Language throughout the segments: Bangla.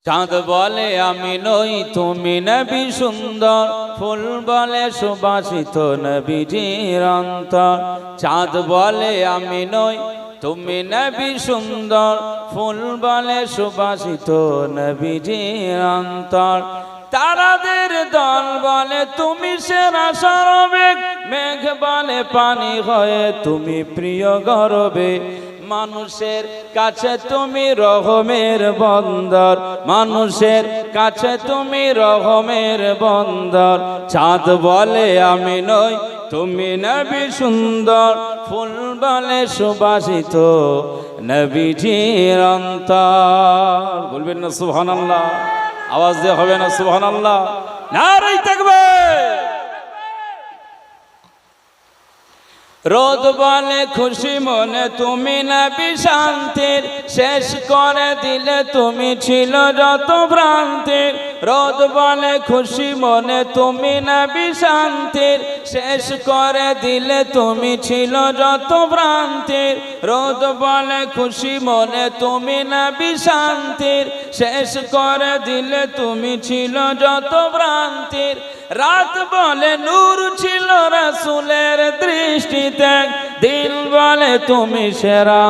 চাঁদ বলে আমি নই তুমি নবী সুন্দর, ফুল বলে সুবাসিত নবীজির অন্তর। চাঁদ বলে আমি নই তুমি নবী সুন্দর, ফুল বলে সুবাসিত নবীজির অন্তর। তারাদের দল বলে তুমি সেরা সর্বেক, মেঘ বলে পানি হয়ে তুমি প্রিয় গর্বে। মানুষের কাছে তুমি রহমের বন্দর, মানুষের কাছে তুমি রহমের বন্দর। চাঁদ বলে আমি নই তুমি নবী সুন্দর, ফুল বলে সুবাসিত নবীজির অন্তর। বলবেন না সুবহানাল্লাহ? আওয়াজ দিয়ে হবে না সুবহানাল্লাহ? নারে তাকবীর। রোদ বলে খুশি মনে তুমি নবী শান্তির, শেষ করে দিলে তুমি ছিল যত ভ্রান্তির। রোদ বলে খুশি মনে তুমি নবী শান্তির, শেষ করে দিলে তুমি ছিল যত ভ্রান্তির। রোদ বলে খুশি মনে তুমি নবী শান্তির, শেষ করে দিলে তুমি ছিল যত ভ্রান্তির। রাত বলে নূর ছিল রাসূলের দৃষ্টিতে, দিল বলে তুমি সেরা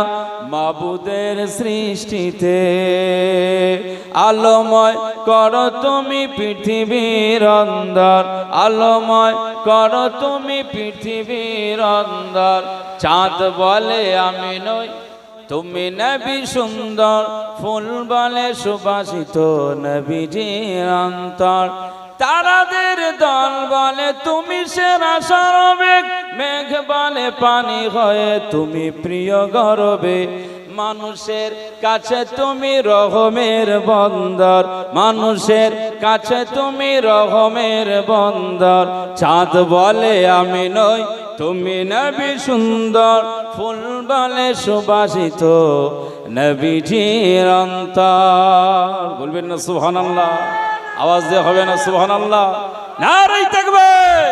মাবুদের সৃষ্টিতে। আলোময় করো তুমি পৃথিবীর অন্দর, আলোময় করো তুমি পৃথিবীর অন্দর। চাঁদ বলে আমি নই তুমি নবী সুন্দর, ফুল বলে সুবাসিত নবীজির অন্তর। তারাদের দল বলে তুমি সেরা সর্বেক, মেঘ বলে পানি হয়ে তুমি প্রিয় গর্বে। মানুষের কাছে তুমি রহমের বন্দর, মানুষের কাছে তুমি রহমের বন্দর। চাঁদ বলে আমি নই তুমি নবী সুন্দর, ফুল বলে সুবাসিত নবীজির অন্তর। বলবেন না সুবহানাল্লাহ? আওয়াজ দিয়ে হবে না সুবহানাল্লাহ? নারে তাকবীর।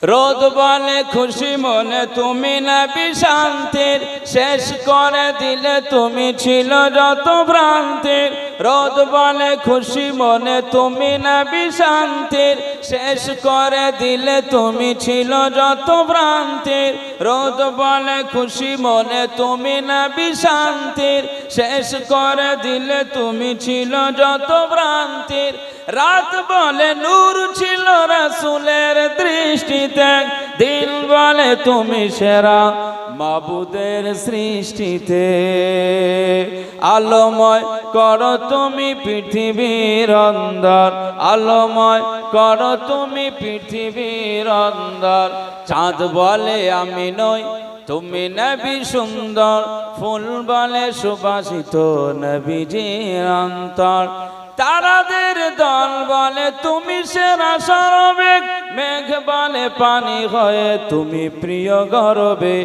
রোদ বলে খুশি মনে তুমি নবী শান্তির, শেষ করে দিলে তুমি ছিল যত ভ্রান্তির। রোদ বলে খুশি মনে তুমি নবী শান্তির, শেষ করে দিলে তুমি ছিল যত ভ্রান্তির। রোদ বলে খুশি মনে তুমি নবী শান্তির, শেষ করে দিলে তুমি ছিল যত ভ্রান্তির। রাত বলে নূর ছিল রাসূলের দৃষ্টিতে, দিল বলে তুমি সেরা মাবুদের সৃষ্টিতে। আলোময় করো তুমি পৃথিবীর অন্দর, আলোময় করো তুমি পৃথিবীর অন্দর। চাঁদ বলে আমি নই তুমি নবী সুন্দর, ফুল বলে সুবাসিত নবীজির অন্তর। তারাদের দল বলে তুমি সেরা সর্বেক, মেঘ বলে পানি হয়ে তুমি প্রিয় গর্বে।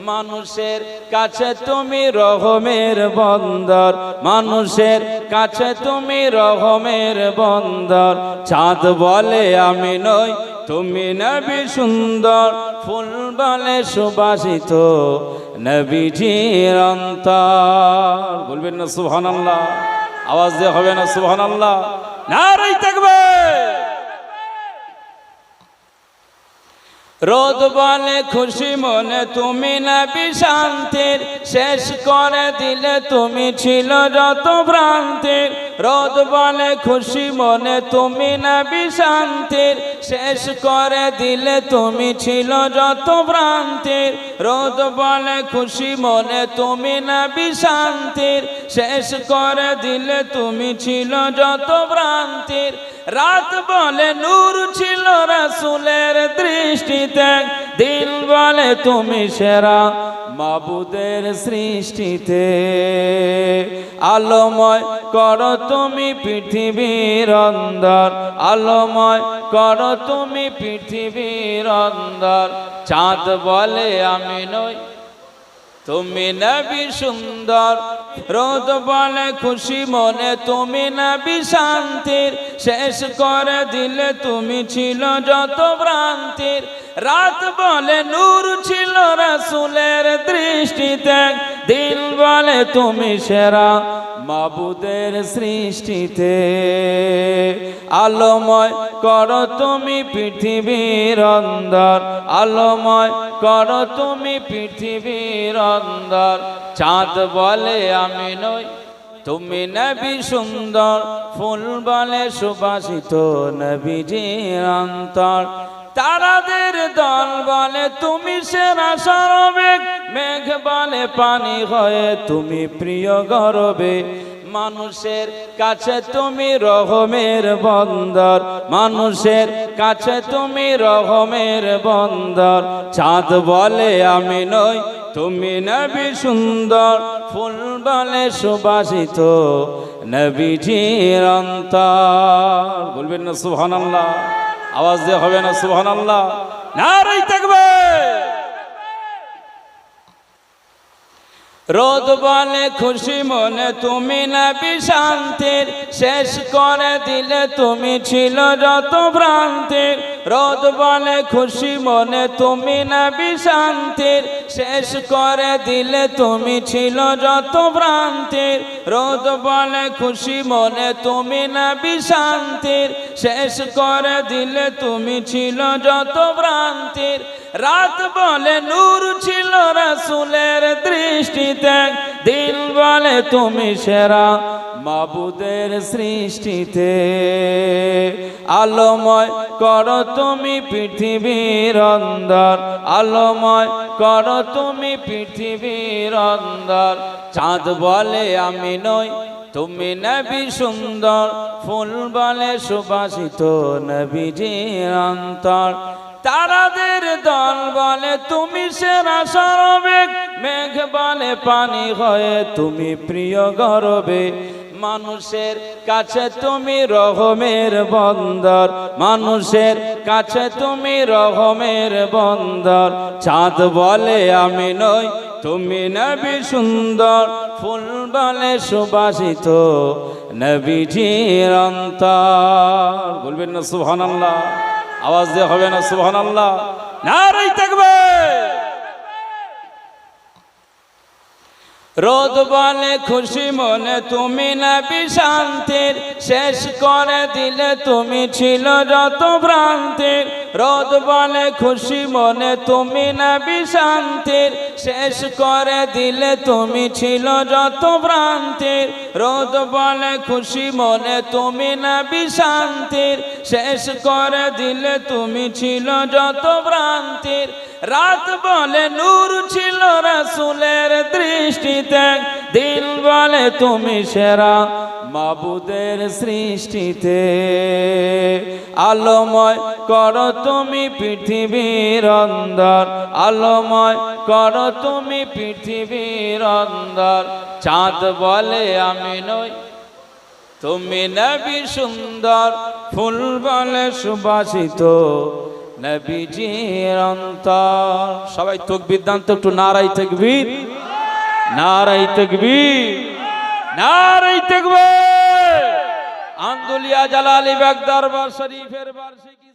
মানুষের কাছে তুমি রহমের বন্দর, মানুষের কাছে তুমি রহমের বন্দর। চাঁদ বলে আমি নই তুমি নবী সুন্দর, ফুল বলে সুবাসিত নবীজির অন্তর। বলবেন না সুবহানাল্লাহ? আওয়াজ দিয়ে হবে না সুবহানাল্লাহ? নারে তাকবীর। রোদ বলে খুশি মনে তুমি নবী শান্তির, শেষ করে দিলে তুমি ছিল যত ভ্রান্তির। রোদ বলে খুশি মনে তুমি নবী শান্তির, শেষ করে দিলে তুমি ছিল যত ভ্রান্তির। রোদ বলে খুশি মনে তুমি নবী শান্তির, শেষ করে দিলে তুমি ছিল যত ভ্রান্তির। রাত বলে নূর ছিল রাসূলের দৃষ্টিতে, দিল বলে তুমি সেরা মাবুদের সৃষ্টিতে। আলোময় করো তুমি পৃথিবীর অন্দর, আলোময় করো তুমি পৃথিবীর অন্দর। চাঁদ বলে আমি নই তুমি নবী সুন্দর, রোদ বলে খুশি মনে তুমি নবী শান্তির, শেষ করে দিলে তুমি ছিল যত ভ্রান্তির। রাত বলে নূর ছিল রাসূলের দৃষ্টিতে, দিন বলে তুমি সেরা মাবুদের সৃষ্টিতে। আলোময় করো তুমি পৃথিবীর অন্দর, আলোময় করো তুমি পৃথিবীর অন্দর। চাঁদ বলে আমি নই তুমি নবী সুন্দর, ফুল বলে সুবাসিত নবীজির অন্তর। তারাদের দল বলে তুমি সেরা সর্বেক, মেঘ বলে পানি হয়ে তুমি প্রিয় গর্বে। মানুষের কাছে তুমি রহমের বন্দর, মানুষের কাছে তুমি রহমের বন্দর। চাঁদ বলে আমি নই তুমি নবী সুন্দর, ফুল বলে সুবাসিত নবীজির অন্তর। বলবেন না সুবহানাল্লাহ? আওয়াজ দিয়ে হবে না সুবহানাল্লাহ? নারে তাকবীর। রোদ বলে খুশি মনে তুমি নবী শান্তির, শেষ করে দিলে তুমি ছিল যত ভ্রান্তির। রোদ বলে খুশি মনে তুমি নবী শান্তির, শেষ করে দিলে তুমি ছিল যত ভ্রান্তির। রোদ বলে খুশি মনে তুমি নবী শান্তির, শেষ করে দিলে তুমি ছিল যত ভ্রান্তির। রাত বলে নূর ছিল রাসূলের দৃষ্টিতে, দিন বলে তুমি সেরা মাবুদের সৃষ্টিতে। আলোময় করো তুমি পৃথিবীর অন্দর, আলোময় করো তুমি পৃথিবীর অন্দর। চাঁদ বলে আমি নই তুমি নবী সুন্দর, ফুল বলে সুবাসিত নবীজির অন্তর। তারাদের দল বলে তুমি সেরা সর্বেক, মেঘ বলে পানি হয়ে তুমি প্রিয় গর্বে। মানুষের কাছে তুমি রহমের বন্দর, মানুষের কাছে তুমি রহমের বন্দর। চাঁদ বলে আমি নই তুমি নবী সুন্দর, ফুল বলে সুবাসিত নবীজির অন্তর। বলবেন না সুবহানাল্লাহ? আওয়াজ দিয়ে হবে না সুবহানাল্লাহ? নারে তাকবীর। রোদ বলে খুশি মনে তুমি নবী শান্তির, শেষ করে দিলে তুমি ছিল যত ভ্রান্তির। রোদ বলে খুশি মনে তুমি নবী শান্তির, শেষ করে দিলে তুমি ছিল যত ভ্রান্তির। রোদ বলে খুশি মনে তুমি নবী শান্তির, শেষ করে দিলে তুমি ছিল যত ভ্রান্তির। রাত বলে নূর ছিল রাসূলের দৃষ্টিতে, দিন বলে তুমি সেরা মাবুদের সৃষ্টিতে। আলোময় করো তুমি পৃথিবীর অন্দর, আলোময় করো তুমি পৃথিবীর অন্দর। চাঁদ বলে আমি নই তুমি নবী সুন্দর, ফুল বলে সুবাসিত নবীজির অন্তর। সবাই তাকবীর দান তো একটু। নারাই তাকবীর, নারাই তাকবীর, নারাই তাকবীর। আন্দুলিয়া জালালি বাগ দরবার শরীফের বার্ষিকী।